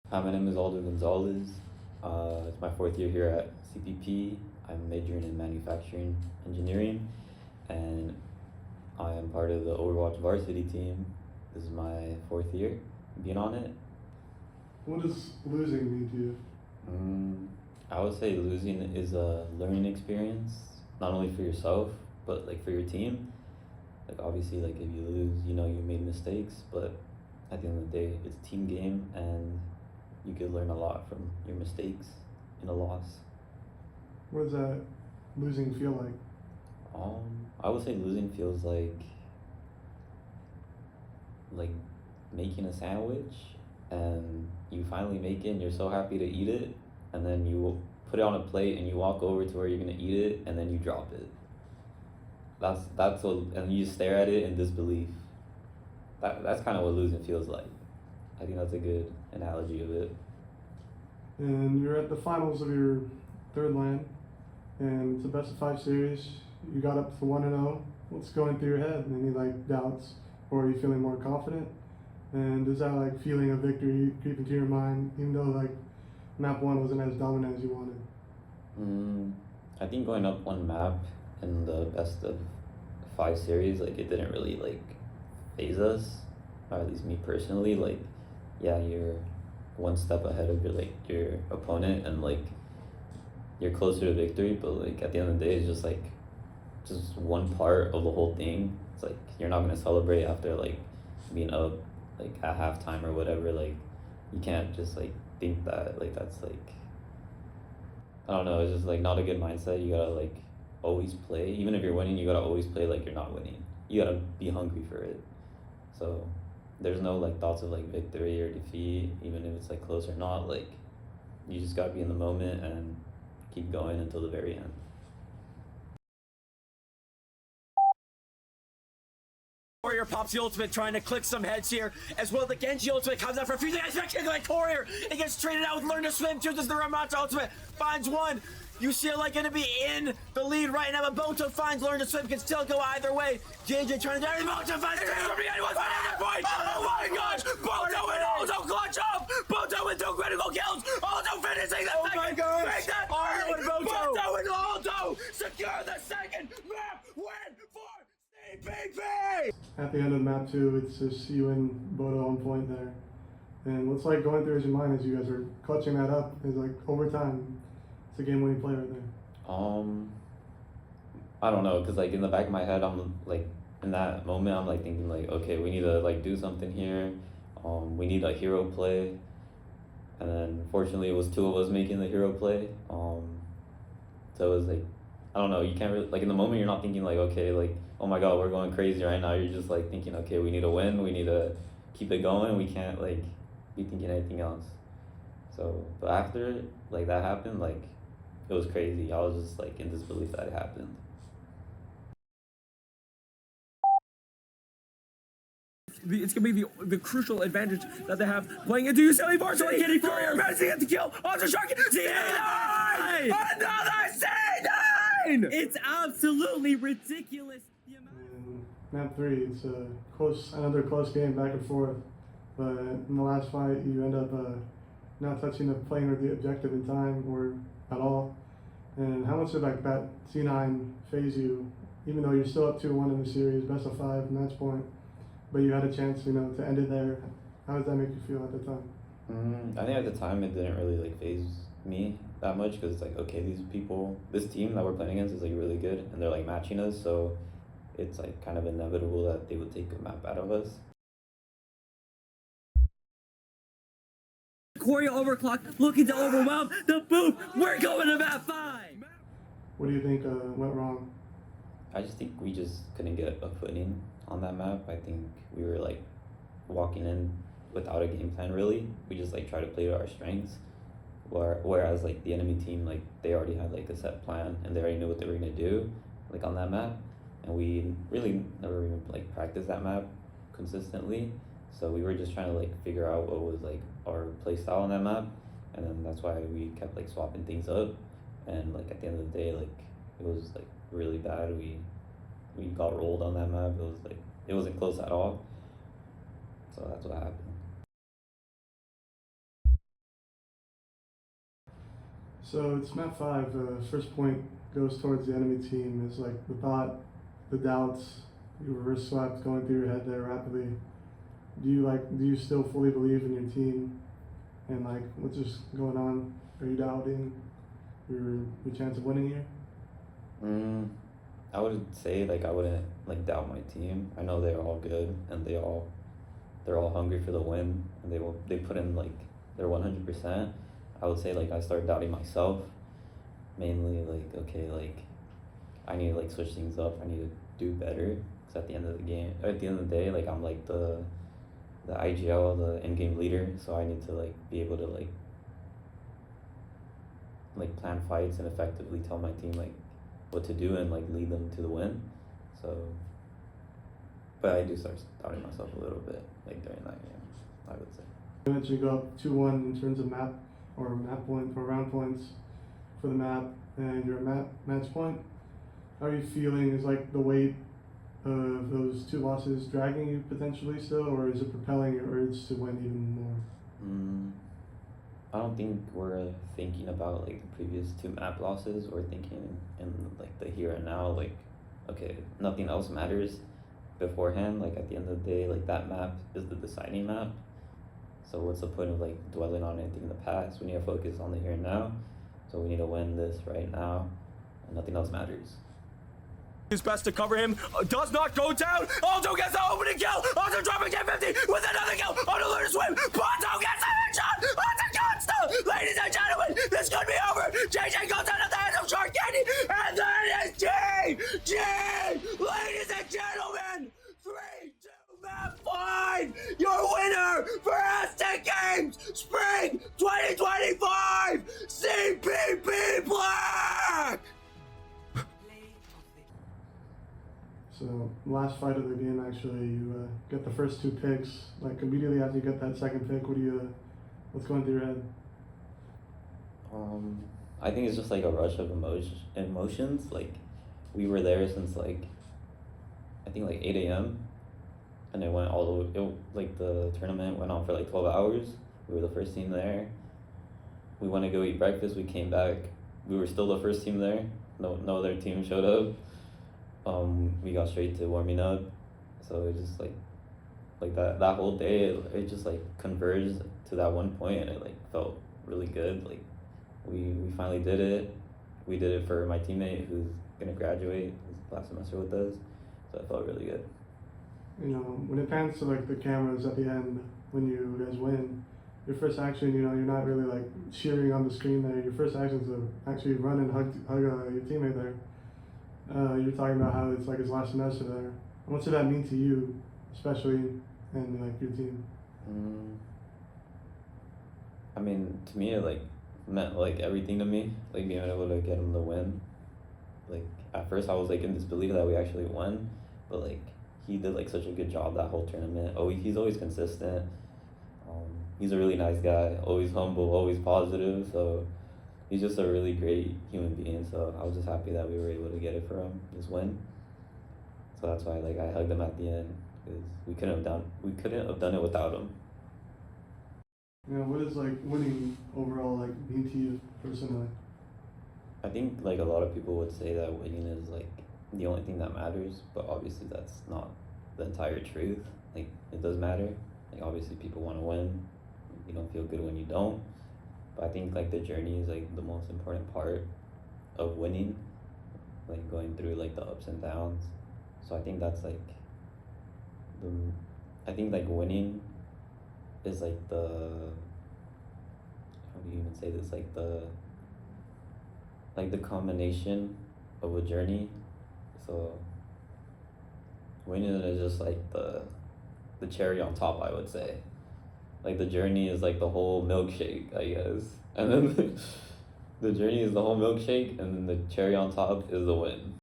Hi, my name is Aldo Gonzalez. It's my fourth year here at CPP. I'm majoring in manufacturing engineering, and I am part of the Overwatch varsity team. This is my fourth year being on it. What does losing mean to you? I would say losing is a learning experience, not only for yourself, but like for your team. Like obviously, like if you lose, you know you made mistakes, but at the end of the day, it's a team game, and you could learn a lot from your mistakes in a loss. What does that losing feel like? I would say losing feels like making a sandwich and you finally make it and you're so happy to eat it, and then you put it on a plate and you walk over to where you're gonna eat it and then you drop it. That's what, and you stare at it in disbelief. That's kind of what losing feels like. I think that's a good analogy of it. And you're at the finals of your third LAN, and it's a best of 5 series. You got up to 1-0. What's going through your head? Any like doubts, or are you feeling more confident? And does that like feeling of victory creep into your mind, even though like map 1 wasn't as dominant as you wanted? I think going up one map in the best of 5 series, like it didn't really like phase us, or at least me personally. Like, yeah, you're one step ahead of your opponent, and like you're closer to victory. But like at the end of the day, it's just one part of the whole thing. It's like you're not gonna celebrate after like being up like at halftime or whatever. Like you can't just like think that like that's like, I don't know, it's just like not a good mindset. You gotta like always play. Even if you're winning, you gotta always play like you're not winning. You gotta be hungry for it. So there's no like thoughts of like victory or defeat, even if it's like close or not. Like you just gotta be in the moment and keep going until the very end. Courier pops the ultimate, trying to click some heads here. As well, the Genji ultimate comes out for a few seconds. Kick like Courier. It gets traded out with Learn to Swim. Chooses the Ramata ultimate. Finds one. UCLA gonna be in the lead right now, but Boto finds Learn to Swim. Can still go either way. JJ trying to Boto finds point. Oh my gosh! Boto and Aldo clutch up. Boto with 2 critical kills. Aldo finishing the second. My gosh! Aldo and Boto and Aldo secure the second map win for CPP. At the end of map 2, it's just you and Bodo on point there. And what's like going through your mind as you guys are clutching that up is like overtime. It's a game-winning play right there. I don't know, cause like in the back of my head, I'm like in that moment, I'm like thinking like, okay, we need to like do something here. We need a hero play, and then fortunately it was 2 of us making the hero play. So it was like, I don't know, you can't really like in the moment you're not thinking like, okay, like oh my god we're going crazy right now. You're just like thinking, okay, we need to win, we need to keep it going, we can't like be thinking anything else. So but after like that happened, like it was crazy. I was just like in disbelief that it happened. It's gonna be the crucial advantage that they have playing into UCLA varsity. Hitting Courier, managing to kill onto Sharky. C9! Another C9! It's absolutely ridiculous. And map 3, it's another close game back and forth. But in the last fight, you end up not touching the plane or the objective in time or at all. And how much did like that C9 phase you, even though you're still up 2-1 in the series, best of 5 match point, but you had a chance, to end it there. How did that make you feel at the time? I think at the time it didn't really like phase me that much, because it's like, okay, this team that we're playing against is like really good, and they're like matching us, so it's like kind of inevitable that they would take a map out of us. Courier overclock, looking to overwhelm the boot. We're going to map 5. What do you think went wrong? I just think we just couldn't get a footing on that map. I think we were like walking in without a game plan really. We just like try to play to our strengths. Whereas like the enemy team, like they already had like a set plan and they already knew what they were gonna do like on that map. And we really never even like practiced that map consistently. So we were just trying to like figure out what was like our play style on that map. And then that's why we kept like swapping things up. And like at the end of the day, like it was like really bad. We got rolled on that map. It was like it wasn't close at all. So that's what happened. So it's map 5. First point goes towards the enemy team. Is like the thought, the doubts, you reverse swept going through your head there rapidly. Do you still fully believe in your team? And like, what's just going on? Are you doubting your chance of winning here? I would say like I wouldn't like doubt my team. I know they're all good and they're all hungry for the win and they put in like their 100%. I would say like I started doubting myself, mainly like okay like I need to like switch things up. I need to do better because at the end of the game, or at the end of the day, like I'm like the IGL, the in-game leader, so I need to like be able to like plan fights and effectively tell my team like what to do and like lead them to the win. So, but I do start doubting myself a little bit like during that game, I would say. You mentioned you go up 2-1 in terms of map point or round points for the map, and you're at match point. How are you feeling? Is like the weight of those 2 losses dragging you potentially still, or is it propelling your urge to win even more? I don't think we're thinking about like the previous 2 map losses. We're thinking in like the here and now, like okay, nothing else matters beforehand. Like at the end of the day, like that map is the deciding map. So what's the point of like dwelling on anything in the past? We need to focus on the here and now. So we need to win this right now, and nothing else matters. His best to cover him, does not go down. Aldo gets the opening kill. Aldo dropping 1050 with another kill. On a learn to swim. Ponto gets the headshot. Onto Consta. Ladies and gentlemen, this could be over. JJ goes out of the hands of Shark Candy, and that is G. Ladies and gentlemen, 3-2 map 5. Your winner for Aztec Games Spring 2025 CPP Black. So last fight of the game, actually, you get the first 2 picks. Like immediately after you get that second pick, what's going through your head? I think it's just like a rush of emotions. Like we were there since like I think like 8 a.m. and it went all the way. Like the tournament went on for like 12 hours. We were the first team there. We went to go eat breakfast. We came back. We were still the first team there. No other team showed up. We got straight to warming up, so it just like that whole day it just like converged to that one point, and it like felt really good. Like we finally did it. We did it for my teammate who's gonna graduate his last semester with us, so it felt really good. You know, when it pans to like the cameras at the end when you guys win, your first action, you know, you're not really like cheering on the screen there. Your first action is to actually run and hug your teammate there. You're talking about how it's like his last semester there. What did that mean to you, especially and like your team? I mean, to me, it like meant like everything to me. Like being able to get him the win. Like at first, I was like in disbelief that we actually won, but like he did like such a good job that whole tournament. Oh, he's always consistent. He's a really nice guy. Always humble. Always positive. So. He's just a really great human being, so I was just happy that we were able to get it for him, this win. So that's why like I hugged him at the end, because we couldn't have done it without him. You know, what is like winning overall like mean to you personally? I think like a lot of people would say that winning is like the only thing that matters, but obviously that's not the entire truth. Like it does matter. Like obviously people want to win. You don't feel good when you don't. But I think like the journey is like the most important part of winning, like going through like the ups and downs. So I think that's like I think like winning is like the, how do you even say this, like the combination of a journey. So winning is just like the cherry on top, I would say. Like the journey is like the whole milkshake, I guess. And then the journey is the whole milkshake, and then the cherry on top is the win.